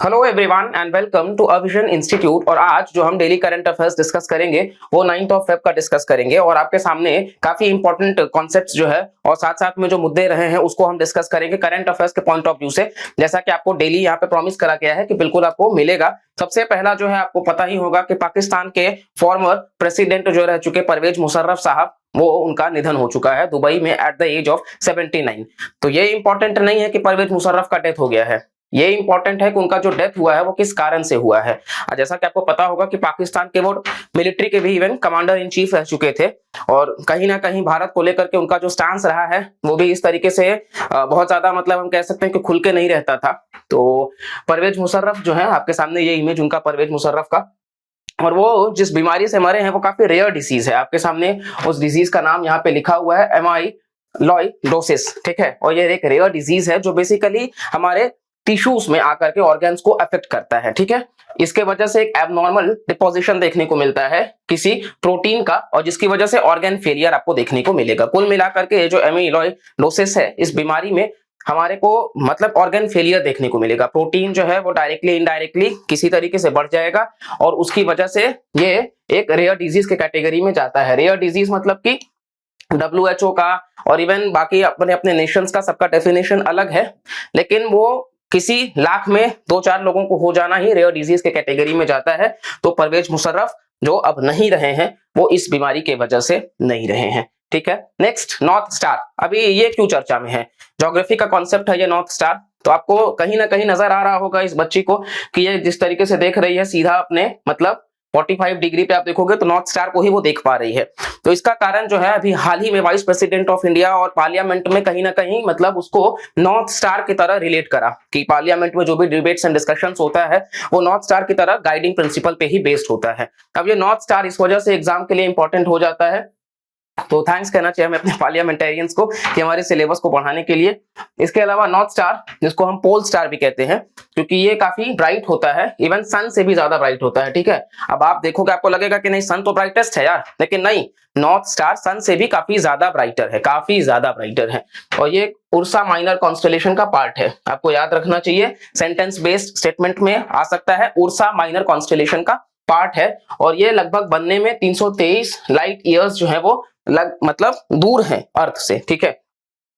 Hello everyone and welcome to Avision institute. और आज जो हम डेली करंट अफेयर्स डिस्कस करेंगे वो 9th ऑफ फेब का डिस्कस करेंगे और आपके सामने काफी इंपॉर्टेंट कॉन्सेप्ट्स जो है और साथ साथ में जो मुद्दे रहे हैं उसको हम डिस्कस करेंगे करंट अफेयर्स के पॉइंट ऑफ व्यू से। जैसा कि आपको डेली यहाँ पे प्रॉमिस करा गया है कि बिल्कुल आपको मिलेगा। सबसे पहला जो है आपको पता ही होगा कि पाकिस्तान के फॉर्मर प्रेसिडेंट जो रह चुके परवेज मुशर्रफ साहब, वो उनका निधन हो चुका है दुबई में एट द एज ऑफ 79। तो ये इंपॉर्टेंट नहीं है कि परवेज मुशर्रफ का डेथ हो गया है, ये इंपॉर्टेंट है कि उनका जो डेथ हुआ है वो किस कारण से हुआ है। जैसा कि आपको पता होगा कि पाकिस्तान के वो मिलिट्री के भी इवन कमांडर इन चीफ रह चुके थे और कहीं ना कहीं भारत को लेकर के उनका जो स्टांस रहा है वो भी इस तरीके से बहुत ज्यादा मतलब हम कह सकते हैं कि खुल के नहीं रहता था। तो परवेज मुशर्रफ जो है आपके सामने ये इमेज उनका परवेज मुशर्रफ का, और वो जिस बीमारी से मरे हैं वो काफी रेयर डिसीज है। आपके सामने उस डिजीज का नाम यहाँ पे लिखा हुआ है एमाइलॉइडोसिस, ठीक है। और ये एक रेयर डिजीज है जो बेसिकली हमारे टिश्यूज में आकर के ऑर्गन्स को अफेक्ट करता है, ठीक है। इसके वजह से एक एबनॉर्मल डिपोजिशन देखने को मिलता है किसी प्रोटीन का और जिसकी वजह से ऑर्गन फेलियर आपको देखने को मिलेगा। कुल मिलाकर के जो एमाइलॉइडोसिस है इस बीमारी में हमारे को मतलब ऑर्गन फेलियर देखने को मिलेगा। प्रोटीन जो है वो डायरेक्टली इनडायरेक्टली किसी तरीके से बढ़ जाएगा और उसकी वजह से ये एक रेयर डिजीज के कैटेगरी में जाता है। रेयर डिजीज मतलब कि WHO का और इवन बाकी अपने अपने नेशंस का सबका डेफिनेशन अलग है, लेकिन वो किसी लाख में 2-4 लोगों को हो जाना ही रेयर डिजीज के कैटेगरी में जाता है। तो परवेज मुशर्रफ जो अब नहीं रहे हैं वो इस बीमारी के वजह से नहीं रहे हैं, ठीक है। Next, north star. अभी ये क्यों चर्चा में है? ज्योग्राफी का कॉन्सेप्ट है ये नॉर्थ स्टार। तो आपको कहीं ना कहीं नजर आ रहा होगा इस बच्ची को कि ये जिस तरीके से देख रही है सीधा अपने मतलब 45 डिग्री पे आप देखोगे तो नॉर्थ स्टार को ही वो देख पा रही है। तो इसका कारण जो है अभी हाल ही में वाइस प्रेसिडेंट ऑफ इंडिया और पार्लियामेंट में कहीं ना कहीं मतलब उसको नॉर्थ स्टार की तरह रिलेट करा कि पार्लियामेंट में जो भी डिबेट्स एंड डिस्कशंस होता है वो नॉर्थ स्टार की तरह गाइडिंग प्रिंसिपल पे ही बेस्ड होता है। अब ये नॉर्थ स्टार इस वजह से एग्जाम के लिए इंपॉर्टेंट हो जाता है, तो थैंक्स कहना चाहिए हमें अपने पार्लियामेंटेरियंस को कि हमारे सिलेबस को बढ़ाने के लिए। इसके अलावा नॉर्थ स्टार जिसको हम पोल स्टार भी कहते हैं क्योंकि ये काफी ब्राइट होता है, इवन सन से भी ज्यादा ब्राइट होता है, ठीक है। अब आप देखोगे आपको लगेगा कि नहीं सन तो ब्राइटेस्ट है यार, लेकिन नहीं, नॉर्थ स्टार सन से भी काफी ज्यादा ब्राइटर है, काफी ज्यादा ब्राइटर है। और ये उर्सा माइनर कॉन्स्टेलेशन का पार्ट है, आपको याद रखना चाहिए। सेंटेंस बेस्ड स्टेटमेंट में आ सकता है, उर्सा माइनर कॉन्स्टेलेशन का पार्ट है। और ये लगभग बनने में 323 लाइट ईयर्स जो है वो मतलब दूर है अर्थ से, ठीक है।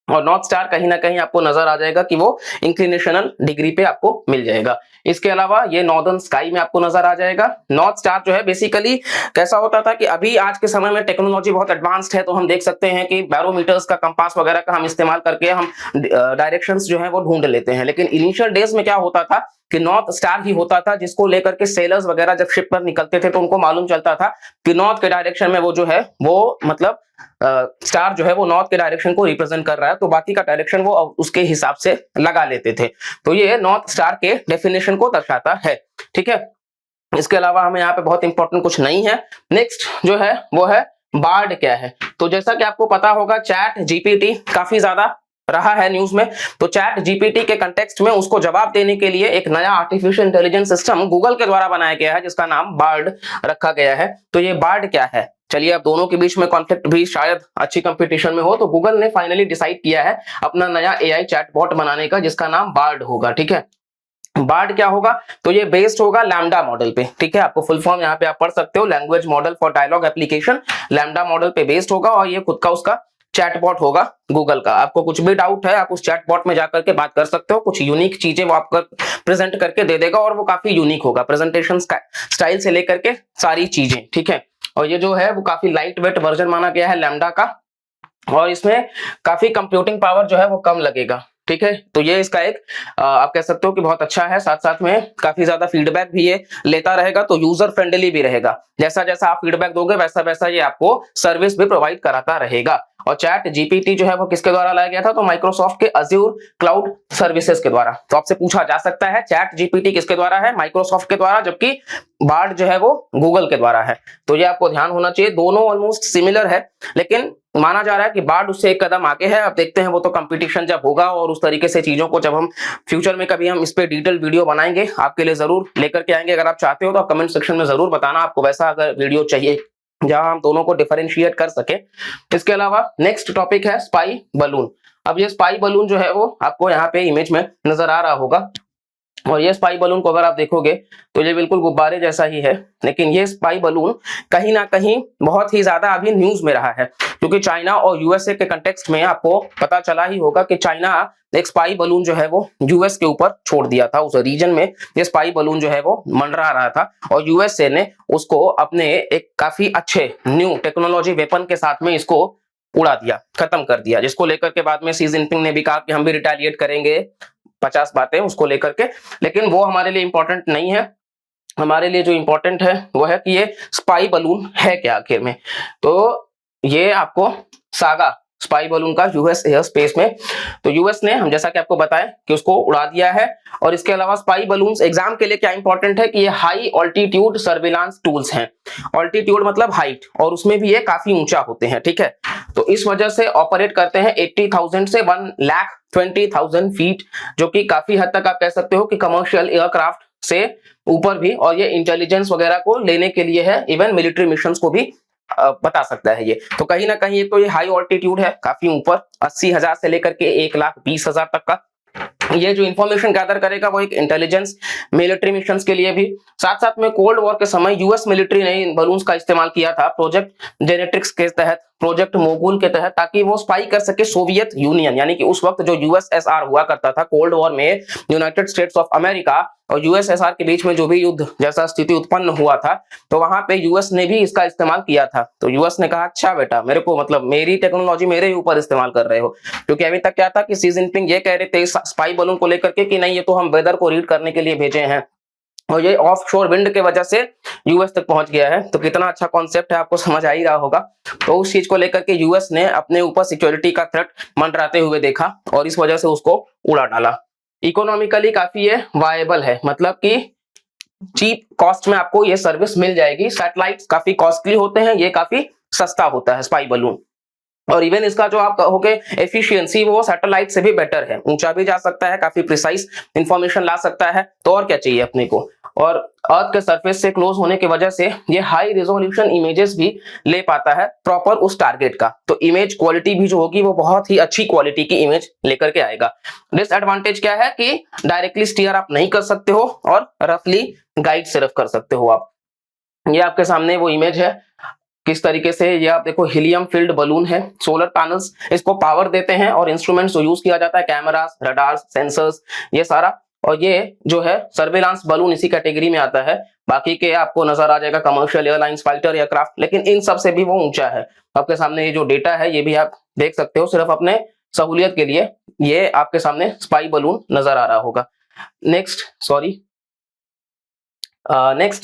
और नॉर्थ स्टार कहीं ना कहीं आपको नजर आ जाएगा कि वो इंक्लिनेशनल डिग्री पे आपको मिल जाएगा। इसके अलावा ये नॉर्दर्न स्काई में आपको नजर आ जाएगा। नॉर्थ स्टार जो है बेसिकली कैसा होता था कि अभी आज के समय में टेक्नोलॉजी बहुत एडवांस्ड है, तो हम देख सकते हैं कि बैरोमीटर्स का, कंपास वगैरह का हम इस्तेमाल करके हम डायरेक्शंस जो है वो ढूंढ लेते हैं। लेकिन इनिशियल डेज में क्या होता था कि नॉर्थ स्टार ही होता था जिसको लेकर के सेलर्स वगैरह जब शिप पर निकलते थे तो उनको मालूम चलता था कि नॉर्थ के डायरेक्शन में वो जो है वो मतलब स्टार जो है वो नॉर्थ के डायरेक्शन को रिप्रेजेंट कर रहा है, तो बाकी का डायरेक्शन वो उसके हिसाब से लगा लेते थे। तो ये नॉर्थ स्टार के डेफिनेशन को दर्शाता है, ठीक है। इसके अलावा हमें यहाँ पे बहुत इंपॉर्टेंट कुछ नहीं है। नेक्स्ट जो है वो है बार्ड क्या है। तो जैसा कि आपको पता होगा चैट जीपीटी काफी ज्यादा रहा है न्यूज में, तो चैट जीपीटी के कंटेक्स्ट में उसको जवाब देने के लिए एक नया आर्टिफिशियल इंटेलिजेंस सिस्टम गूगल के द्वारा बनाया गया है जिसका नाम बार्ड रखा गया है। तो ये बार्ड क्या है? चलिए, अब दोनों के बीच में कॉन्फ्लिक्ट भी शायद अच्छी कंपटीशन में हो, तो गूगल ने फाइनली डिसाइड किया है अपना नया एआई चैटबॉट बनाने का जिसका नाम बार्ड होगा, ठीक है। बार्ड क्या होगा? तो ये बेस्ड होगा लैम्डा मॉडल पे, ठीक है। आपको फुल फॉर्म यहाँ पे आप पढ़ सकते हो, language model for dialogue application. LaMDA model पे बेस्ड होगा और ये खुद का उसका चैटबॉट होगा गूगल का। आपको कुछ भी डाउट है आप उस चैटबॉट में जाकर के बात कर सकते हो, कुछ यूनिक चीजें वो आपको प्रेजेंट करके दे देगा और वो काफी यूनिक होगा, प्रेजेंटेशन स्टाइल से लेकर के सारी चीजें, ठीक है। और ये जो है वो काफी लाइट वेट वर्जन माना गया है लैम्डा का और इसमें काफी कंप्यूटिंग पावर जो है वो कम लगेगा, ठीक है। तो ये इसका एक आप कह सकते हो कि बहुत अच्छा है। साथ साथ में काफी ज्यादा फीडबैक भी ये लेता रहेगा, तो यूजर फ्रेंडली भी रहेगा। जैसा जैसा आप फीडबैक दोगे वैसा वैसा ये आपको सर्विस भी प्रोवाइड कराता रहेगा। और चैट जीपीटी जो है वो किसके द्वारा लाया गया था? तो माइक्रोसॉफ्ट के अज्यूर क्लाउड सर्विसेज के द्वारा। तो आपसे पूछा जा सकता है चैट जीपीटी किसके द्वारा है? माइक्रोसॉफ्ट के द्वारा, जबकि बार्ड जो है वो गूगल के द्वारा है। तो ये आपको ध्यान होना चाहिए, दोनों ऑलमोस्ट सिमिलर है लेकिन माना जा रहा है कि बार्ड उससे एक कदम आगे है। अब देखते हैं वो तो कंपटीशन जब होगा और उस तरीके से चीजों को जब हम फ्यूचर में कभी हम इस पे डिटेल वीडियो बनाएंगे आपके लिए जरूर लेकर के आएंगे। अगर आप चाहते हो तो आप कमेंट सेक्शन में जरूर बताना आपको वैसा अगर वीडियो चाहिए जहां हम दोनों को डिफरेंशिएट कर सके। इसके अलावा नेक्स्ट टॉपिक है स्पाई बलून। अब ये स्पाई बलून जो है वो आपको यहाँ पे इमेज में नजर आ रहा होगा। और ये स्पाई बलून को अगर आप देखोगे तो ये बिल्कुल गुब्बारे जैसा ही है, लेकिन ये स्पाई बलून कहीं ना कहीं बहुत ही ज्यादा अभी न्यूज में रहा है, क्योंकि चाइना और यूएसए के कंटेक्स्ट में आपको पता चला ही होगा कि चाइना एक स्पाई बलून जो है वो यूएस के ऊपर छोड़ दिया था। उस रीजन में ये स्पाई बलून जो है वो मंडरा रहा था और यूएसए ने उसको अपने एक काफी अच्छे न्यू टेक्नोलॉजी वेपन के साथ में इसको उड़ा दिया, खत्म कर दिया, जिसको लेकर के बाद में शी जिनपिंग ने भी कहा कि हम भी रिटेलिएट करेंगे, 50 बातें उसको लेकर के। लेकिन वो हमारे लिए इंपॉर्टेंट नहीं है, हमारे लिए जो इंपॉर्टेंट है वो है कि ये स्पाई बलून है क्या आखिर में। तो ये आपको सागा स्पाई बलून का यूएस एयर स्पेस में, तो यूएस ने हम जैसा कि आपको बताया कि उसको उड़ा दिया है। और इसके अलावा स्पाई बलून्स एग्जाम के लिए क्या इंपॉर्टेंट है कि ये हाई ऑल्टीट्यूड सर्विलांस टूल्स हैं। ऑल्टीट्यूड मतलब हाइट, और उसमें भी ये काफी ऊंचा होते हैं, ठीक है। तो इस वजह से ऑपरेट करते हैं 80,000 से 1,20,000 फीट, जो कि काफी हद तक आप कह सकते हो कि कमर्शियल एयरक्राफ्ट से ऊपर भी, और ये इंटेलिजेंस वगैरह को लेने के लिए है, इवन मिलिट्री मिशंस को भी बता सकता है ये। तो कहीं ना कहीं तो ये हाई ऑल्टीट्यूड है, काफी ऊपर 80,000 से लेकर के 1,20,000 तक का ये जो इंफॉर्मेशन गैदर करेगा वो एक इंटेलिजेंस मिलिट्री मिशंस के लिए भी। साथ साथ में कोल्ड वॉर के समय यूएस मिलिट्री ने इन बलून्स का इस्तेमाल किया था प्रोजेक्ट जेनेट्रिक्स के तहत, प्रोजेक्ट मोगुल के तहत, ताकि वो स्पाई कर सके सोवियत यूनियन, यानी कि उस वक्त जो यूएसएसआर हुआ करता था कोल्ड वॉर में, यूनाइटेड स्टेट्स ऑफ अमेरिका और यूएसएसआर के बीच में जो भी युद्ध जैसा स्थिति उत्पन्न हुआ था, तो वहां पे यूएस ने भी इसका इस्तेमाल किया था। तो यूएस ने कहा अच्छा बेटा, मेरे को मतलब मेरी टेक्नोलॉजी मेरे ही ऊपर इस्तेमाल कर रहे हो, क्योंकि अभी तक क्या था कि शी जिनपिंग ये कह रहे थे स्पाई बलून को लेकर के कि नहीं ये तो हम वेदर को रीड करने के लिए भेजे हैं, और ये ऑफ शोर विंड के वजह से यूएस तक पहुंच गया है। तो कितना अच्छा कॉन्सेप्ट है, आपको समझ आ ही रहा होगा। तो उस चीज को लेकर के यूएस ने अपने ऊपर सिक्योरिटी का थ्रेट मंडराते हुए देखा और इस वजह से उसको उड़ा डाला। इकोनॉमिकली काफी ये वायबल है, मतलब कि चीप कॉस्ट में आपको ये सर्विस मिल जाएगी। सैटेलाइट्स काफी कॉस्टली होते हैं, ये काफी सस्ता होता है स्पाई बलून, और इवन इसका जो आप कहोगे एफिशिएंसी वो सैटेलाइट से भी बेटर है, ऊंचा भी जा सकता है, काफी प्रिसाइज इंफॉर्मेशन ला सकता है। तो और क्या चाहिए अपने को, और अर्थ के सरफेस से क्लोज होने की वजह से ये हाई रिजोल्यूशन इमेजेस भी ले पाता है प्रॉपर उस टारगेट का। तो इमेज क्वालिटी भी जो होगी वो बहुत ही अच्छी क्वालिटी की इमेज लेकर के आएगा। डिसएडवांटेज क्या है कि डायरेक्टली स्टीयर आप नहीं कर सकते हो और रफली गाइड सिर्फ कर सकते हो आप। ये आपके सामने वो इमेज है किस तरीके से, ये आप देखो हीलियम फिल्ड बलून है, सोलर पैनल्स इसको पावर देते हैं, और इंस्ट्रूमेंट्स जो यूज किया जाता है कैमरास, रडार्स, सेंसर्स, ये सारा। और ये जो है सर्विलांस बलून इसी कैटेगरी में आता है। बाकी के आपको नजर आ जाएगा कमर्शियल एयरलाइंस, फाइटर एयरक्राफ्ट, लेकिन इन सब से भी वो ऊंचा है। आपके सामने ये जो डेटा है ये भी आप देख सकते हो, सिर्फ अपने सहूलियत के लिए ये आपके सामने स्पाई बलून नजर आ रहा होगा। नेक्स्ट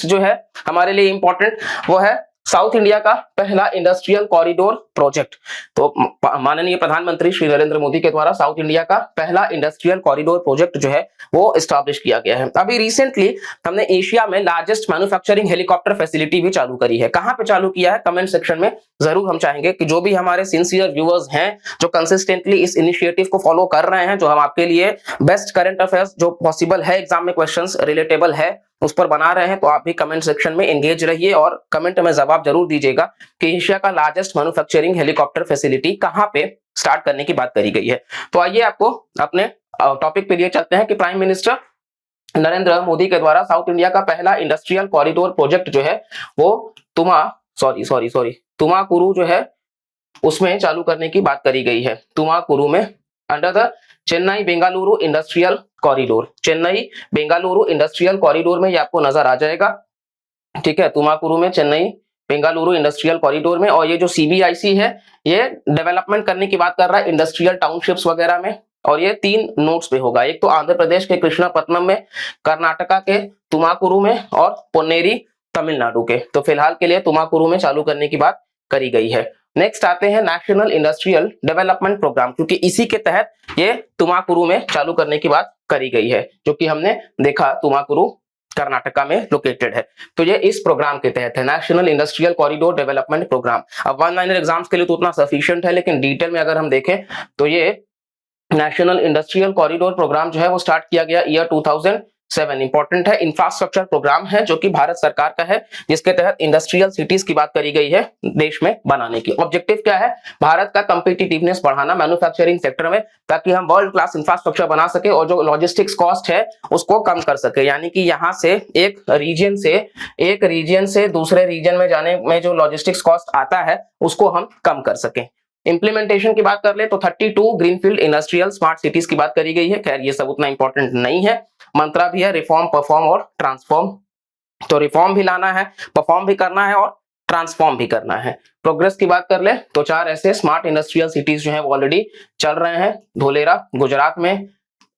जो है हमारे लिए इंपॉर्टेंट वो है साउथ इंडिया का पहला इंडस्ट्रियल कॉरिडोर प्रोजेक्ट। तो माननीय प्रधानमंत्री श्री नरेंद्र मोदी के द्वारा साउथ इंडिया का पहला इंडस्ट्रियल कॉरिडोर प्रोजेक्ट जो है वो एस्टैब्लिश किया गया है। अभी रिसेंटली हमने एशिया में लार्जेस्ट मैन्युफैक्चरिंग हेलीकॉप्टर फैसिलिटी भी चालू करी है। कहां पे चालू किया है कमेंट सेक्शन में जरूर हम चाहेंगे कि जो भी हमारे सिंसियर व्यूअर्स हैं, जो कंसिस्टेंटली इस इनिशिएटिव को फॉलो कर रहे हैं, जो हम आपके लिए बेस्ट करंट अफेयर्स जो पॉसिबल है एग्जाम में क्वेश्चंस रिलेटेबल है उस पर बना रहे हैं, तो आप भी कमेंट सेक्शन में एंगेज रहिए और कमेंट में जवाब जरूर दीजिएगा कि एशिया का लार्जेस्ट मैन्युफैक्चरिंग हेलीकॉप्टर फैसिलिटी कहां पे स्टार्ट करने की बात करी गई है। तो आइए आपको अपने टॉपिक पे लिए चलते हैं कि प्राइम मिनिस्टर नरेंद्र मोदी के द्वारा साउथ इंडिया का पहला इंडस्ट्रियल कॉरिडोर प्रोजेक्ट जो है वो तुमाकुरु जो है उसमें चालू करने की बात करी गई है। तुमाकुरु में under the Chennai Bengaluru industrial corridor, Chennai Bengaluru industrial corridor में ये आपको नजर आ जाएगा, ठीक है। तुमाकुरु में चेन्नई बेंगलुरु इंडस्ट्रियल कॉरिडोर में, और ये जो सीबीआईसी है ये डेवलपमेंट करने की बात कर रहा है इंडस्ट्रियल टाउनशिप्स वगैरह में, और ये 3 नोड्स पे होगा। एक तो आंध्र प्रदेश के कृष्णापत्तनम में, कर्नाटका के तुमाकुरु में, और पोन्नेरी तमिलनाडु के। तो फिलहाल के लिए तुमाकुरु में चालू करने की बात करी गई है। नेक्स्ट आते हैं नेशनल इंडस्ट्रियल डेवलपमेंट प्रोग्राम, क्योंकि इसी के तहत ये तुमाकुरु में चालू करने की बात करी गई है, जो कि हमने देखा तुमाकुरु कर्नाटका में लोकेटेड है। तो ये इस प्रोग्राम के तहत है, national industrial corridor development programme. अब वन लाइनर एग्जाम्स के लिए तो उतना सफिशिएंट है, लेकिन डिटेल में अगर हम देखें तो ये नेशनल इंडस्ट्रियल कॉरिडोर प्रोग्राम जो है वो स्टार्ट किया गया ईयर 7 इंपॉर्टेंट है, इंफ्रास्ट्रक्चर प्रोग्राम है जो कि भारत सरकार का है, जिसके तहत इंडस्ट्रियल सिटीज की बात करी गई है देश में बनाने की। ऑब्जेक्टिव क्या है? भारत का कंपीटिटिवनेस बढ़ाना मैन्युफैक्चरिंग सेक्टर में, ताकि हम वर्ल्ड क्लास इंफ्रास्ट्रक्चर बना सके और जो लॉजिस्टिक्स कॉस्ट है उसको कम कर सके। यानी कि यहाँ से एक रीजन से दूसरे रीजन में जाने में जो लॉजिस्टिक्स कॉस्ट आता है उसको हम कम कर सकें। इंप्लीमेंटेशन की बात कर ले तो 32 ग्रीनफील्ड इंडस्ट्रियल स्मार्ट सिटीज की बात करी गई है। खैर ये सब उतना इंपॉर्टेंट नहीं है। मंत्रा भी है रिफॉर्म, परफॉर्म और ट्रांसफॉर्म। तो रिफॉर्म भी लाना है, परफॉर्म भी करना है और ट्रांसफॉर्म भी करना है। प्रोग्रेस की बात कर ले तो 4 ऐसे स्मार्ट इंडस्ट्रियल सिटीज जो है वो ऑलरेडी चल रहे हैं। धोलेरा गुजरात में,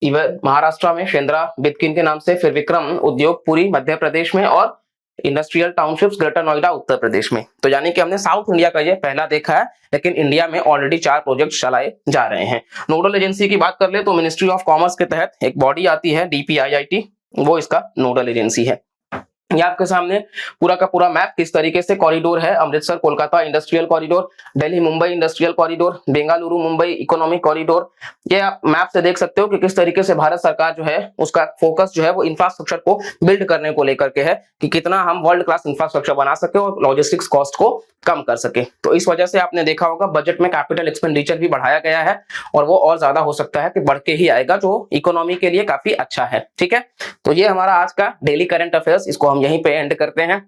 महाराष्ट्र में शेंद्रा बितकिन के नाम से, फिर विक्रम उद्योगपुरी मध्य प्रदेश में और industrial townships greater Noida Uttar Pradesh में। तो यानी कि हमने साउथ इंडिया का ये पहला देखा है, लेकिन इंडिया में ऑलरेडी 4 प्रोजेक्ट चलाए जा रहे हैं। नोडल एजेंसी की बात कर ले तो मिनिस्ट्री ऑफ कॉमर्स के तहत एक बॉडी आती है DPIIT, वो इसका नोडल एजेंसी है। ये आपके सामने पूरा का पूरा मैप किस तरीके से कॉरिडोर है, Amritsar Kolkata industrial corridor, Delhi Mumbai industrial corridor, Bengaluru Mumbai economic corridor. ये आप मैप से देख सकते हो कि किस तरीके से भारत सरकार जो है उसका फोकस जो है वो इंफ्रास्ट्रक्चर को बिल्ड करने को लेकर के है, कि कितना हम वर्ल्ड क्लास इंफ्रास्ट्रक्चर बना सके और लॉजिस्टिक्स कॉस्ट को कम कर सके। तो इस वजह से आपने देखा होगा बजट में कैपिटल एक्सपेंडिचर भी बढ़ाया गया है, और वो और ज्यादा हो सकता है कि बढ़ के ही आएगा, जो इकोनॉमी के लिए काफी अच्छा है। ठीक है, तो ये हमारा आज का डेली करंट अफेयर्स, इसको हम यहीं पे एंड करते हैं।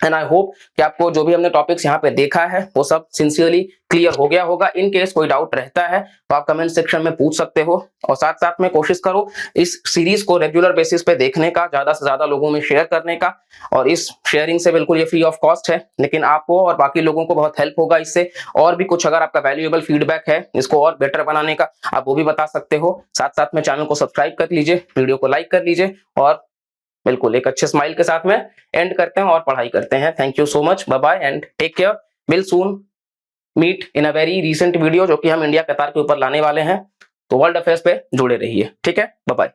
एंड आई होप कि आपको जो भी हमने टॉपिक्स यहाँ पे देखा है वो सब सिंसियरली क्लियर हो गया होगा। इन केस कोई डाउट रहता है तो आप कमेंट सेक्शन में पूछ सकते हो, और साथ साथ में कोशिश करो इस सीरीज को रेगुलर बेसिस पे देखने का, ज्यादा से ज्यादा लोगों में शेयर करने का। और इस शेयरिंग से बिल्कुल ये फ्री ऑफ कॉस्ट है, लेकिन आपको और बाकी लोगों को बहुत हेल्प होगा इससे। और भी कुछ अगर आपका वैल्यूएबल फीडबैक है इसको और बेटर बनाने का, आप वो भी बता सकते हो। साथ साथ में चैनल को सब्सक्राइब कर लीजिए, वीडियो को लाइक कर लीजिए, और बिल्कुल एक अच्छे स्माइल के साथ में एंड करते हैं और पढ़ाई करते हैं। Thank you so much, bye bye and take care. Will soon meet in a very recent video जो कि हम इंडिया कतार के ऊपर लाने वाले हैं। तो वर्ल्ड अफेयर्स पे जुड़े रहिए। ठीक है, बाय बाय।